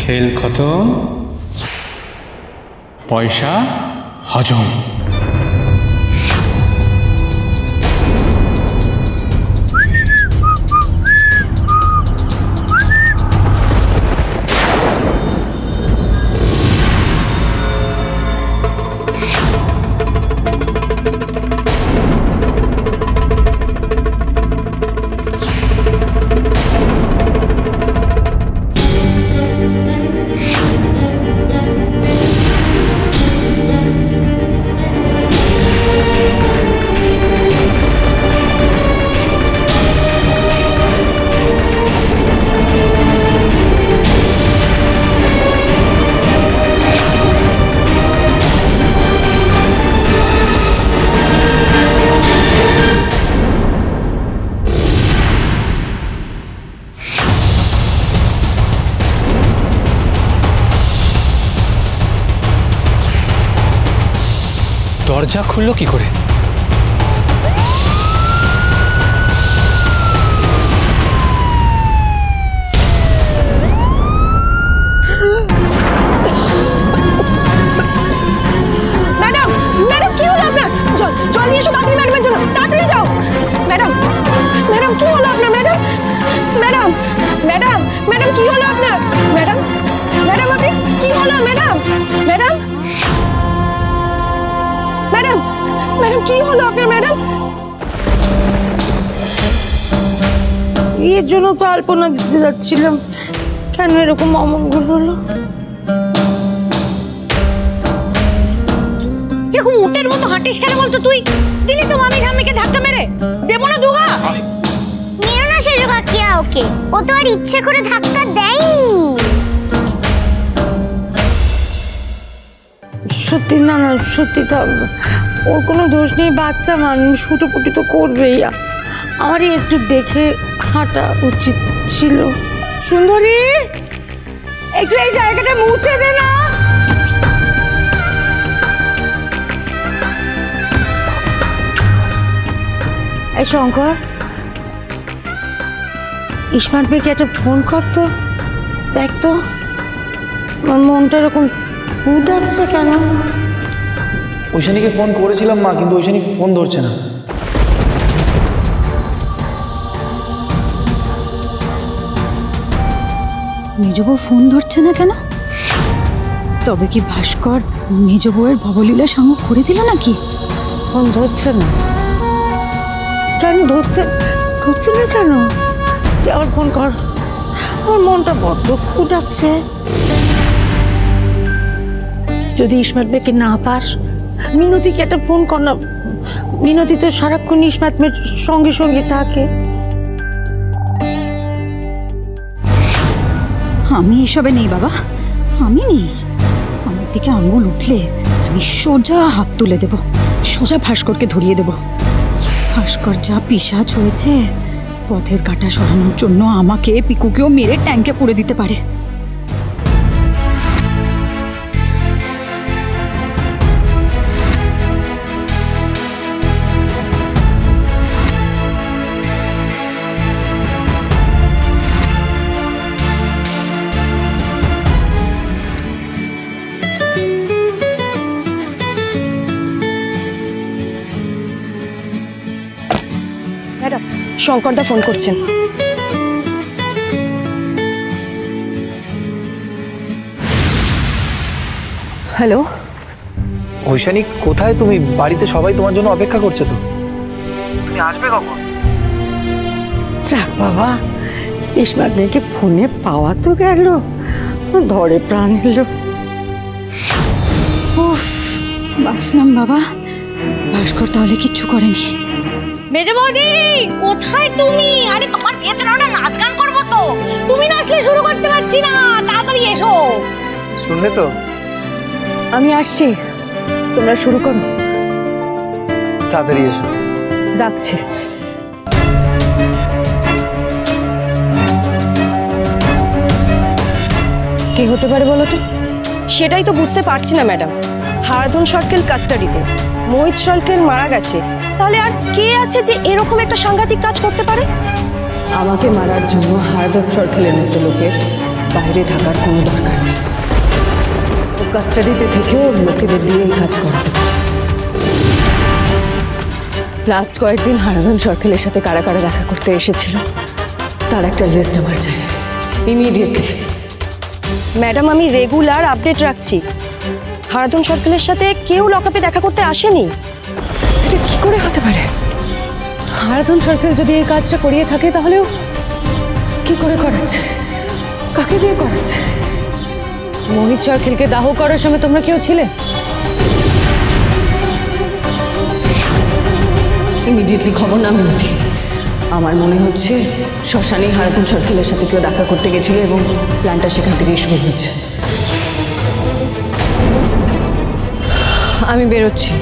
খেল খতম, পয়সা হজম। দরজা খুললো কি করে? ম্যাডাম, ম্যাডাম কি হলো আপনার? জল নিয়ে এসো তাড়াতাড়ি ম্যাডামের জন্য, তাড়াতাড়ি যাও। ম্যাডাম, ম্যাডাম কি হলো আপনার? ম্যাডাম, ম্যাডাম, ম্যাডাম, ম্যাডাম কি হলো আপনার? ম্যাডাম, ম্যাডাম আপনি কি হলো? ম্যাডাম, ম্যাডাম, ম্যাডাম, ম্যাডাম কি হলো আপনার? ম্যাডাম, এর জন্য তো আলপনা দিতে যাচ্ছিলাম, কেন এরকম অমঙ্গল হলো? এরকম উটের মতো হাঁটিস কেন বলতো তুই? দিলি তো মামি ঠাম্মিকে ধাক্কা মেরে। দেবো না দুগা? মেরো না সেজো কাকিয়া ওকে, ও তো আর ইচ্ছে করে ধাক্কা দেয়নি। সত্যি না, না সত্যি তো ওর কোনো দোষ নেই, বাচ্চা মানুষ হুটোপুটি তো করবেই। আমারই একটু দেখে হাঁটা উচিত ছিল। সুন্দরী, একটু এই জায়গাটা মুছে দে না। এই শঙ্কর, ইসমাত ভাইকে একটা ফোন করতো, দেখ তো আমার মনটা এরকম উঠাচ্ছে কেন? ঐশানীকে ফোন করেছিলাম মা, কিন্তু ঐশানী ফোন ধরছে না। মেজবউ ফোন ধরছে না কেন? তবে কি ভাস্কর মেজবউয়ের ভবলীলা সাঙ্গ করে দিল নাকি? ফোন ধরছে না কেন? ধরছে না কেন? তুই আবার ফোন কর, আমার মনটা বড্ড উঠাচ্ছে। যদি ইসমাত ভাইকে না পাস, মিনতিকে একটা ফোন কর না। মিনতি তো সারাক্ষণ ইসমাত ভাইয়ের সঙ্গে সঙ্গে থাকে। আমি এসবে নেই বাবা, আমি নেই। আমার দিকে আঙুল উঠলে আমি সোজা হাত তুলে দেব, সোজা ভাস্করকে ধরিয়ে দেব। ভাস্কর যা পিশাচ হয়েছে, পথের কাঁটা সরানোর জন্য আমাকে পিকুকেও মেরে ট্যাঙ্কে পুড়ে দিতে পারে। ম্যাডাম, শঙ্করদা ফোন করছেন। হ্যালো, ঐশানী কোথায় তুমি? বাড়িতে সবাই তোমার জন্য অপেক্ষা করছে তো। তুমি আসবে কখন? যাক বাবা, ইসমাত ভাইকে ফোনে পাওয়া তো গেল, ধরে প্রাণ এলো। উফ, বাঁচলাম বাবা। ভাস্কর তাহলে কিচ্ছু করেনি। মেজে বৌদি কোথায় তুমি? আরে তোমার বিয়েতে না নাচ গান করবো তো, তুমি না আসলে শুরু করতে পারছি না, তাড়াতাড়ি এসো। শুনলে তো? আমি আসছি, তোমরা শুরু করো। তাড়াতাড়ি এসো। ডাকছে। কে হতে পারে বলো তো? সেটাই তো বুঝতে পারছি না ম্যাডাম। হারাধন সরকেল কাস্টাডিতে, মোহিত সরকেল মারা গেছে, তাহলে আর কে আছে যে এরকম একটা সাংঘাতিক কাজ করতে পারে? আমাকে মারার জন্য হারাধন সরকেলের মতো লোকের বাইরে থাকার কোনো দরকার নেই। ও কাস্টাডিতে থেকেও লোকেদের দিয়ে এই কাজ করাতে পারে। লাস্ট কয়েকদিন হারাধন সরকারের সাথে কারা কারা দেখা করতে এসেছিল তার একটা লিস্ট আমার চাই ইমিডিয়েটলি। ম্যাডাম, আমি রেগুলার আপডেট রাখছি। হারাধন সরকারের সাথে কেউ লকআপে দেখা করতে আসেনি। এটা কি করে হতে পারে? হারাধন সরকার যদি এই কাজটা করিয়ে থাকে তাহলেও কি করে করাচ্ছে, কাকে দিয়ে করাচ্ছে? মোহিত সরকারকে দাহ করার সময় তোমরা কেউ ছিলে? ইমিডিয়েটলি খবর না মিলতে আমার মনে হচ্ছে শ্মশানে হারাধন সরকারের সাথে কেউ দেখা করতে গেছিল এবং প্ল্যানটা সেখান থেকেই শুরু হয়েছে। আমি বেরোচ্ছি।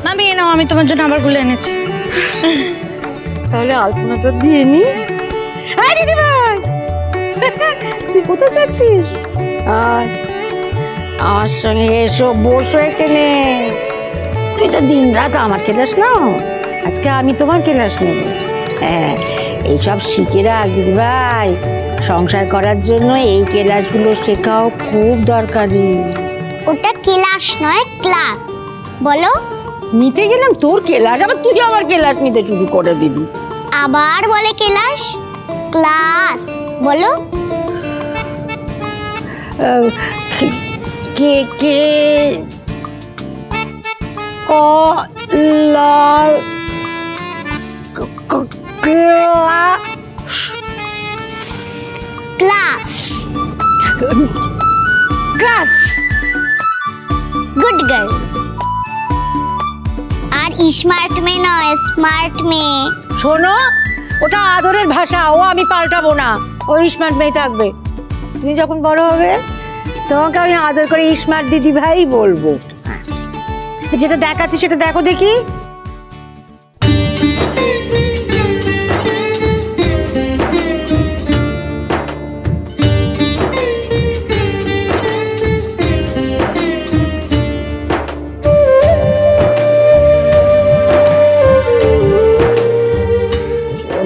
মামি এ নাও, আমি তোমার জন্য আবার গুলো এনেছি। তাহলে আলপনা তো দিয়ে নি। দিদি ভাই, তুই কোথায় যাচ্ছিস? আমার সঙ্গে এসো, বসো এখানে। তুই তো দিন রাত আমার ক্লাস নাও, আজকে আমি তোমার ক্লাস নেব। হ্যাঁ, এইসব শিখে রাখ দিদি ভাই। সংসার করার জন্য এই ক্লাসগুলো শেখাও খুব দরকারি। ওটা ক্লাস নয়, ক্লাস। বলো। নিতে গেলাম তোর ক্লাস, আবার তুই আমার ক্লাস নিতে শুরু করে দিদি। আবার বলে ক্লাস, ক্লাস বলো। কে কে লাল ক্লাস, ক্লাস। Good girl. আর স্মার্ট মেয়ে নয়, স্মার্ট মেয়ে। শোনো, ওটা আদরের ভাষা, ও আমি পাল্টাবো না। ও স্মার্ট মেয়ে থাকবে। তুমি যখন বড় হবে তোমাকে আমি আদর করে স্মার্ট দিদি ভাই বলবো। যেটা দেখাচ্ছি সেটা দেখো দেখি।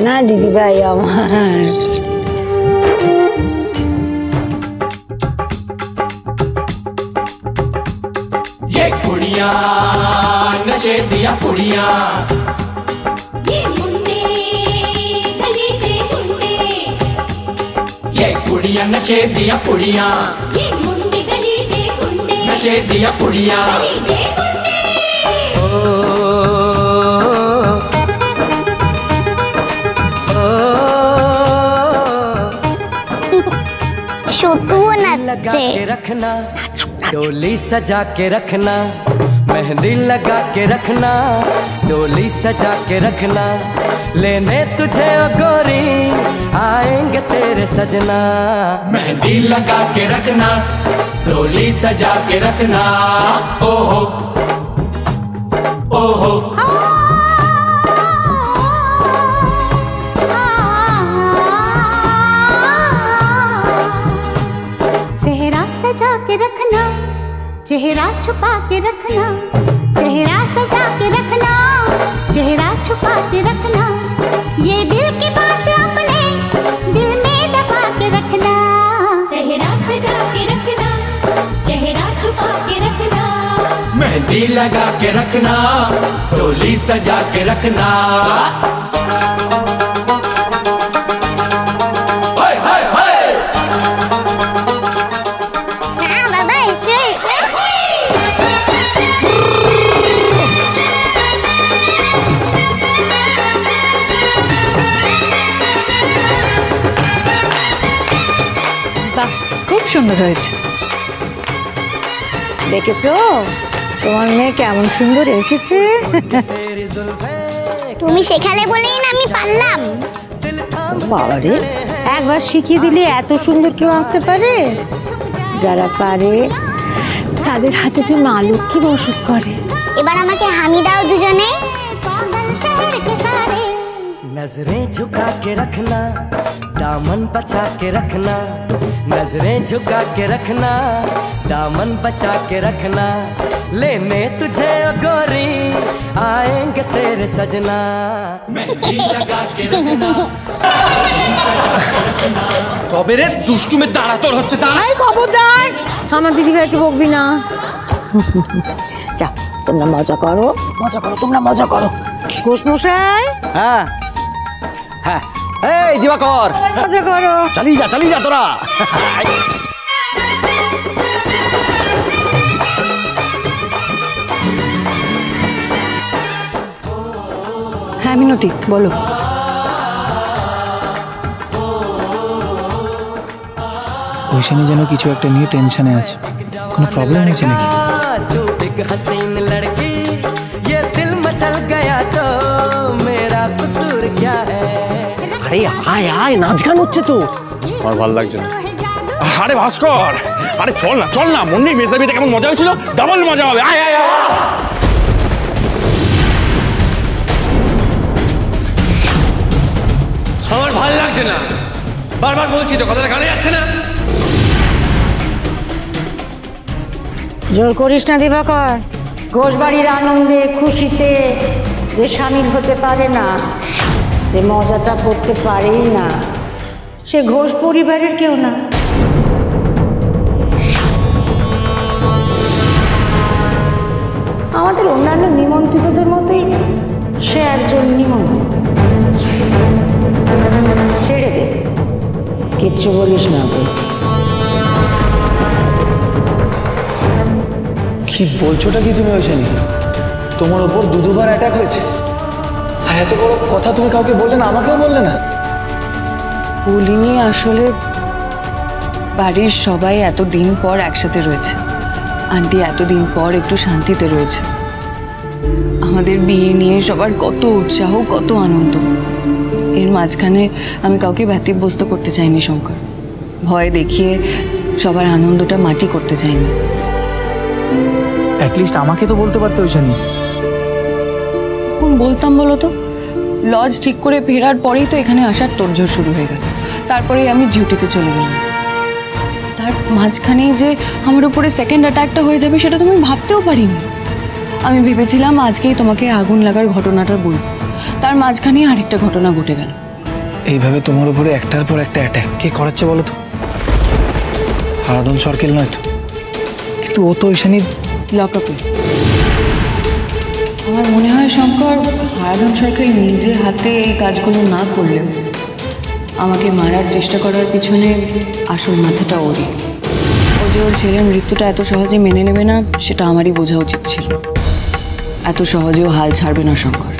না দিদি ভাই আমার। ये कुड़ियाँ नशे दिया कुड़ियाँ, ये मुंडे गली दे गुंडे, ये कुड़ियाँ नशे दिया कुड़ियाँ, ये मुंडे गली दे गुंडे, नशे दिया कुड़ियाँ। गली दे गुंडे। শত্রু নাচছে। रखना डोली सजा के रखना, मेहंदी लगा के रखना, डोली सजा के रखना, लेने तुझे ओ गोरी आएंगे तेरे सजना। मेहंदी लगा के रखना, डोली सजा के रखना। ओहो ओहो सेहरा सजा के रखना, चेहरा छुपा के रखना, सेहरा सजा के रखना, चेहरा छुपा के रखना, ये दिल की बात अपने दिल में दबा के रखना। सेहरा सजा के रखना, चेहरा छुपा के रखना, मेहंदी लगा के रखना, डोली सजा के रखना। हाय हाय हाय হ্যাঁ বাবা, এসো এসো। বাহ, খুব সুন্দর হয়েছে। দেখেছো তোমার মেয়ে কেমন সুন্দর এঁকেছে। তুমি শেখালে বলেই না আমি পারলাম। বাবারে, একবার শিখিয়ে দিলে এত সুন্দর কেউ আঁকতে পারে? যারা পারে তাদের হাতে যে মা লক্ষ্মী বসত করে। এবার আমাকে হামি দাও দুজনে। नजरें झुका के रखना, दामन बचा के रखना, नजरें झुका के रखना, दामन बचा के रखना, लेने तुझे ओ गोरी आएंगे तेरे सजना। मेहंदी लगा के रखना, তবে রে দুষ্টুমে দাঁড়া তোর হচ্ছে দাঁড়া। এই খবরদার, আমার দিদি ভাইকে বকবি না। যা, তোমরা মজা করো, তোমরা মজা করো। ঘোষ মশাই, হ্যাঁ হ্যাঁ, এই দিবাকর, মজা করো। চালিয়ে যা তোরা। হ্যাঁ মিনতি বলো। ঐশানী যেন কিছু একটা নিয়ে টেনশনে আছে, কোনো প্রবলেম হয়েছে নাকি? तू एक हसीन लड़की, ये दिल मचल गया तो मेरा कसूर क्या है? আরে আয় আয়, নাচ গান হচ্ছে তো। আমার ভালো লাগছে না। আরে ভাস্কর, আরে চল না মন্দির মেজাবিতে কেমন মজা হয়েছিল, ডাবল মজা হবে। আয় আয় আয়। আমার ভালো লাগছে না, বারবার বলছি তো, কথাটা কানে যাচ্ছে না। জোর করিস না দিবাকর। ঘোষ বাড়ির আনন্দে খুশিতে যে সামিল হতে পারে না, যে মজাটা করতে পারেই না, সে ঘোষ পরিবারের কেউ না। আমাদের অন্যান্য নিমন্ত্রিতদের মতোই সে একজন নিমন্ত্রিত। ছেড়ে দে, কিচ্ছু বলিস না। কি বলছোটা কি তুমি ঐশানী? তোমার ওপর দুবার অ্যাটাক হয়েছে, আর এত বড় কথা তুমি কাউকে বললে না, আমাকেও বললে না। বলিনি, আসলে বাড়ির সবাই এতদিন পর একসাথে রয়েছে, আন্টি এতদিন পর একটু শান্তিতে রয়েছে। আমাদের বিয়ে নিয়ে সবার কত উৎসাহ, কত আনন্দ, এর মাঝখানে আমি কাউকে ব্যতিব্যস্ত করতে চাইনি শঙ্কর। ভয় দেখিয়ে সবার আনন্দটা মাটি করতে চাইনি। অ্যাটলিস্ট আমাকে তো বলতে পারতে ঐশানী। কোন বলতাম বলো তো? লজ ঠিক করে ফেরার পরেই তো এখানে আসার তোড়জোড় শুরু হয়ে গেল, তারপরেই আমি ডিউটিতে চলে গেলাম। তার মাঝখানেই যে আমার উপরে সেকেন্ড অ্যাটাকটা হয়ে যাবে সেটা তুমি ভাবতেও পারিনি। আমি ভেবেছিলাম আজকেই তোমাকে আগুন লাগার ঘটনাটা বলবো, তার মাঝখানেই আরেকটা ঘটনা ঘটে গেল। এইভাবে তোমার উপরে একটার পর একটা অ্যাটাক কে করাচ্ছে বলো তো? হারাধন সরকেল নয় তো? কিন্তু ও তো ঐশানী লকআপে। আমার মনে হয় শঙ্কর, হারাধন সরকার নিজে হাতে এই কাজগুলো না করলেও আমাকে মারার চেষ্টা করার পিছনে আসল মাথাটা ওরই। ও যে ওর ছেলের মৃত্যুটা এত সহজে মেনে নেবে না সেটা আমারই বোঝা উচিত ছিল। এত সহজেও হাল ছাড়বে না শঙ্কর,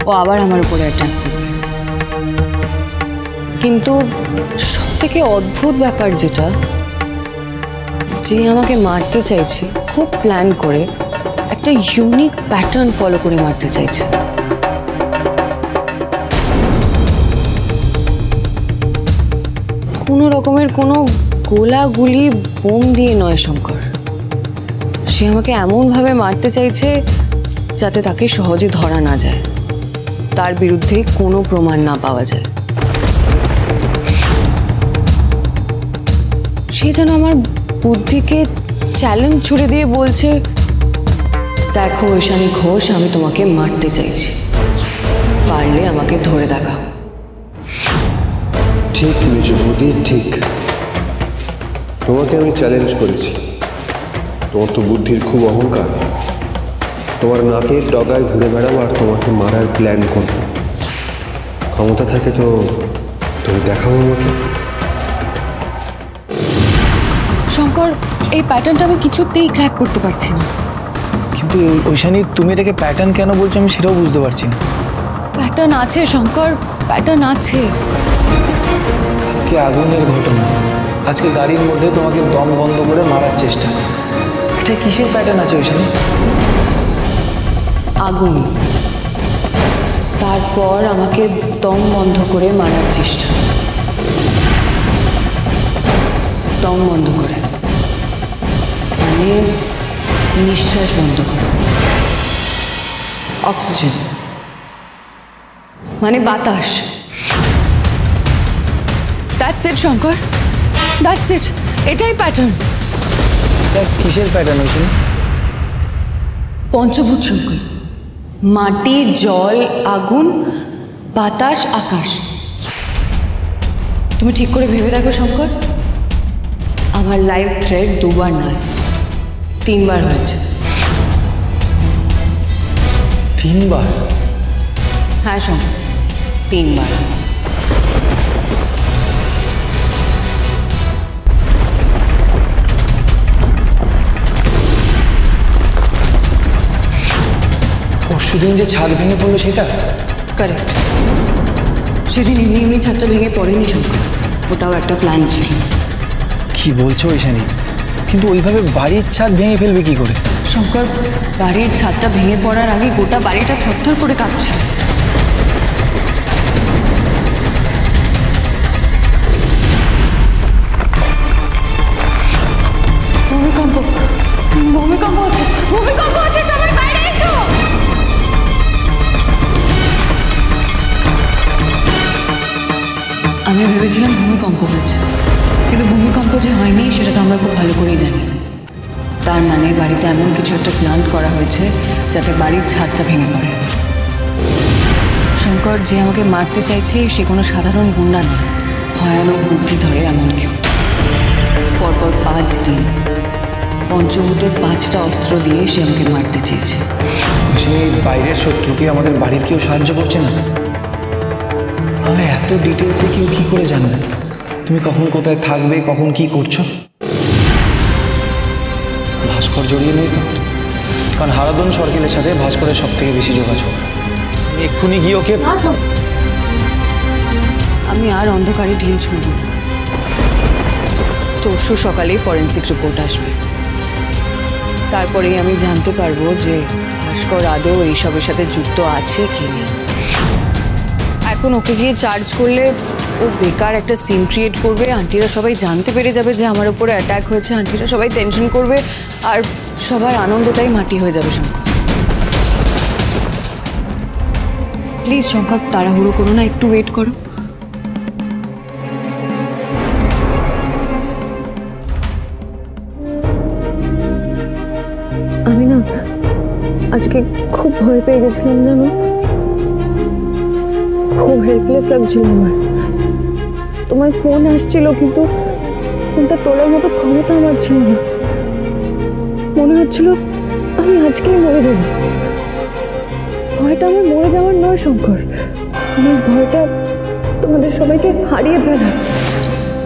ও আবার আমার উপরে অ্যাটাক করবে। কিন্তু সবথেকে অদ্ভুত ব্যাপার যেটা, যে আমাকে মারতে চাইছে খুব প্ল্যান করে, একটা ইউনিক প্যাটার্ন ফলো করে মারতে চাইছে। কোনো রকমের কোনো গোলাগুলি বোম দিয়ে নয় শঙ্কর, সে আমাকে এমনভাবে মারতে চাইছে যাতে তাকে সহজে ধরা না যায়, তার বিরুদ্ধে কোনো প্রমাণ না পাওয়া যায়। সে যেন আমার বুদ্ধিকে চ্যালেঞ্জ ছুড়ে দিয়ে বলছে, দেখো ঐশানী ঘোষ, আমি তোমাকে মারতে চাইছি, পারলে আমাকে ধরে দেখাও। ঠিক মেজো বৌদি, ঠিক। তোমাকে আমি চ্যালেঞ্জ করেছি। তোমার তো বুদ্ধির খুব অহংকার। তোমার নাকের ডগায় ঘুরে বেড়াবো আর তোমাকে মারার প্ল্যান করবো। ক্ষমতা থাকে তো তুমি দেখাবো আমাকে। শঙ্কর, এই প্যাটার্নটা আমি কিছুতেই ক্র্যাক করতে পারছি না। কিন্তু ঐশানী, তুমি এটাকে প্যাটার্ন কেন বলছো আমি সেটাও বুঝতে পারছি না। প্যাটার্ন আছে শঙ্কর, প্যাটার্ন আছে। কি আগুনের ঘটনা, আজকে গাড়ির মধ্যে তোমাকে দম বন্ধ করে মারার চেষ্টা, এটা কিসের প্যাটার্ন আছে ঐশানী? আগুন, তারপর আমাকে দম বন্ধ করে মারার চেষ্টা। দম বন্ধ করে মানে নিঃশ্বাস বন্ধ করে, অক্সিজেন মানে বাতাস। That's it Shankar, that's it, এটাই প্যাটার্ন। এটা কিসের প্যাটার্ন হয়েছিল? পঞ্চভূত শঙ্কর, মাটি, জল, আগুন, বাতাস, আকাশ। তুমি ঠিক করে ভেবে দেখো শঙ্কর, আমার লাইফ থ্রেড 2বার নয় 3বার হয়েছে। 3বার? হ্যাঁ শঙ্কর, 3বার। পরশুদিন যে ছাদ ভেঙে পড়লো সেটা? কারেক্ট। সেদিন এমনি এমনি ছাদটা ভেঙে পড়েনি শঙ্কর, ওটাও একটা প্ল্যান ছিল। কি বলছো ঈশানী? কিন্তু ওইভাবে বাড়ির ছাদ ভেঙে ফেলবে কি করে? শঙ্কর, বাড়ির ছাদটা ভেঙে পড়ার আগে গোটা বাড়িটা থরথর করে কাঁপছে। ভূমিকম্প, ভূমিকম্প হচ্ছে, ভূমিকম্প হচ্ছে, সবাই বাইরে এসো। আমি ভেবেছিলাম ভূমিকম্প হচ্ছে, কিন্তু ভূমিকম্প যে হয়নি সেটা তো আমরা খুব ভালো করেই জানি। তার মানে বাড়িতে এমন কিছু একটা প্ল্যান করা হয়েছে যাতে বাড়ির ছাদটা ভেঙে পড়ে। শঙ্কর, যে আমাকে মারতে চাইছে সে কোনো সাধারণ গুন্ডা নয়, ভয়ানক বুদ্ধি ধরে এমন কেউ। পরপর 5 দিন পঞ্চভূতের 5টা অস্ত্র দিয়ে সে আমাকে মারতে চেয়েছে। সে বাইরের শত্রুকে আমাদের বাড়ির কেউ সাহায্য করছে না? তাহলে এত ডিটেলসে কেউ কি করে জানবে তুমি কখন কোথায় থাকবে, কখন কি করছো? ভাস্কর জড়িয়ে নেই তো? কারণ হারাদন সরকারের সাথে ভাস্করের সব থেকে বেশি যোগাযোগ। এক্ষুনি গিয়ে ওকে। আমি আর অন্ধকারে ঢিল ছুঁড়ব না। পরশু সকালেই ফরেন্সিক রিপোর্ট আসবে, তারপরেই আমি জানতে পারবো যে ভাস্কর আদৌ এইসবের সাথে যুক্ত আছে কি নেই। এখন ওকে গিয়ে চার্জ করলে ও বেকার একটা সিন ক্রিয়েট করবে, আন্টিরা সবাই জানতে পেরে যাবে যে আমার উপরে অ্যাটাক হয়েছে, আন্টিরা সবাই টেনশন করবে, আর সবার আনন্দটাই মাটি হয়ে যাবে। শঙ্কর, প্লিজ শঙ্কর, তাড়াহুড়ো করো না, একটু ওয়েট করো। আমি না আজকে খুব ভয় পেয়ে গেছিলাম, জানো, খুব হেল্পলেস লাগছিল আমার। তোমার ফোন আসছিল কিন্তু ফোনটা তোলার মতো ক্ষমতা আমার ছিল না। মনে হচ্ছিল আমি আজকেই মরে যাব। ভয়টা আমার মরে যাওয়ার নয় শঙ্কর, আমার ভয়টা তোমাদের সবাইকে হারিয়ে ফেলার।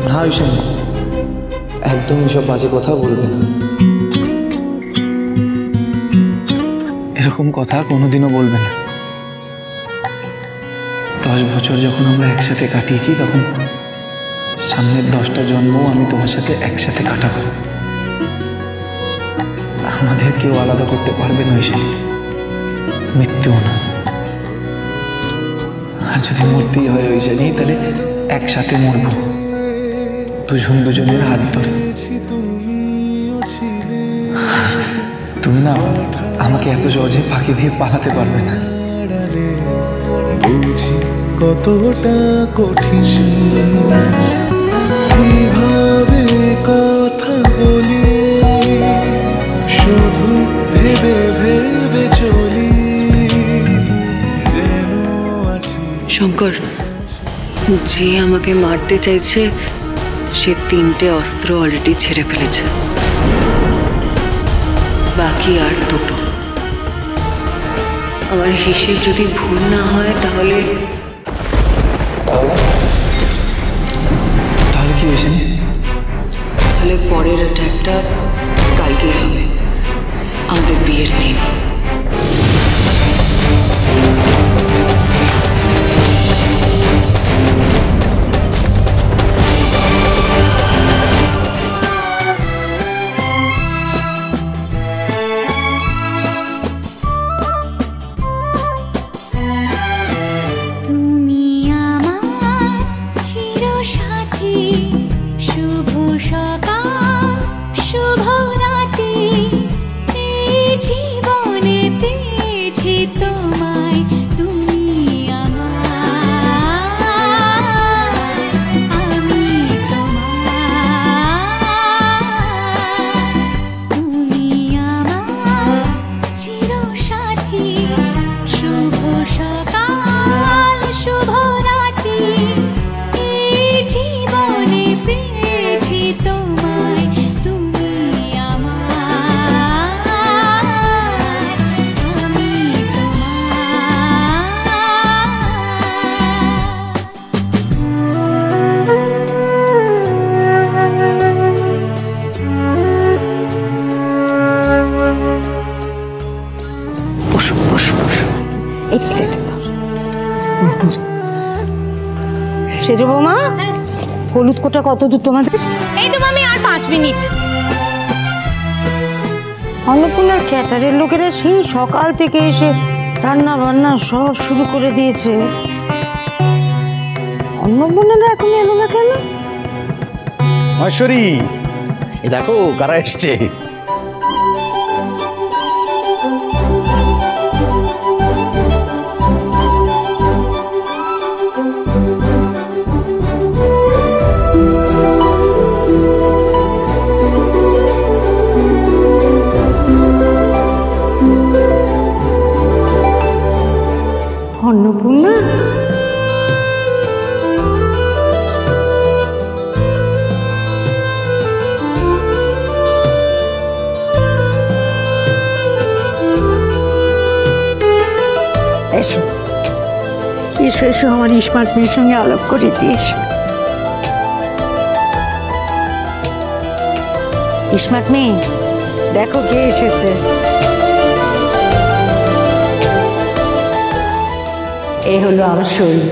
না ঈশানী, একদম এসব বাজে কথা বলবে না। এরকম কথা কোনোদিনও বলবে না। 10 বছর যখন আমরা একসাথে কাটিয়েছি, তখন সামনের 10টা জন্ম আমি তোমার সাথে একসাথে কাটাবো। আমাদের কেউ আলাদা করতে পারবে না ঈশানী, মৃত্যুও না। আর যদি মরতেই হয় ঈশানী, তাহলে একসাথে মরবো, দুজনের হাত ধরে। তুমি না আমাকে এত সহজে ফাঁকি দিয়ে পালাতে পারবে না। বুঝি কতটা কঠিন কিভাবে কথা বলি, শুধু ভেবে ভেবে চলি যেন আছি। শঙ্কর, যে আমাকে মারতে চাইছে সে 3টে অস্ত্র অলরেডি ছেড়ে ফেলেছে, বাকি আর 2টো। আমার হিসেব যদি ভুল না হয় তাহলে তাহলে কি হয়েছে? তাহলে পরের অ্যাটাকটা কালকেই হবে, আমাদের বিয়ের দিন। সকাল শুভ রাতে এই জীবনে সেজো বৌমা, হলুদ কোটা কত দূর তোমাদের? এই তো মামি আর 5 মিনিট। অন্নপূর্ণার ক্যাটারের লোকেরা সেই সকাল থেকে এসে রান্না বান্না সব শুরু করে দিয়েছে। অন্নপূর্ণারা এখন এলো না কেন? মহেশ্বরী, এ দেখো কারা এসছে। অন্নপূর্ণা, এসো এসো এসো, আমার স্মার্ট মেয়ের সঙ্গে আলাপ করে দিয়েছ। স্মার্ট মেয়ে, দেখো কে এসেছে। এ হলো আমার শরীর।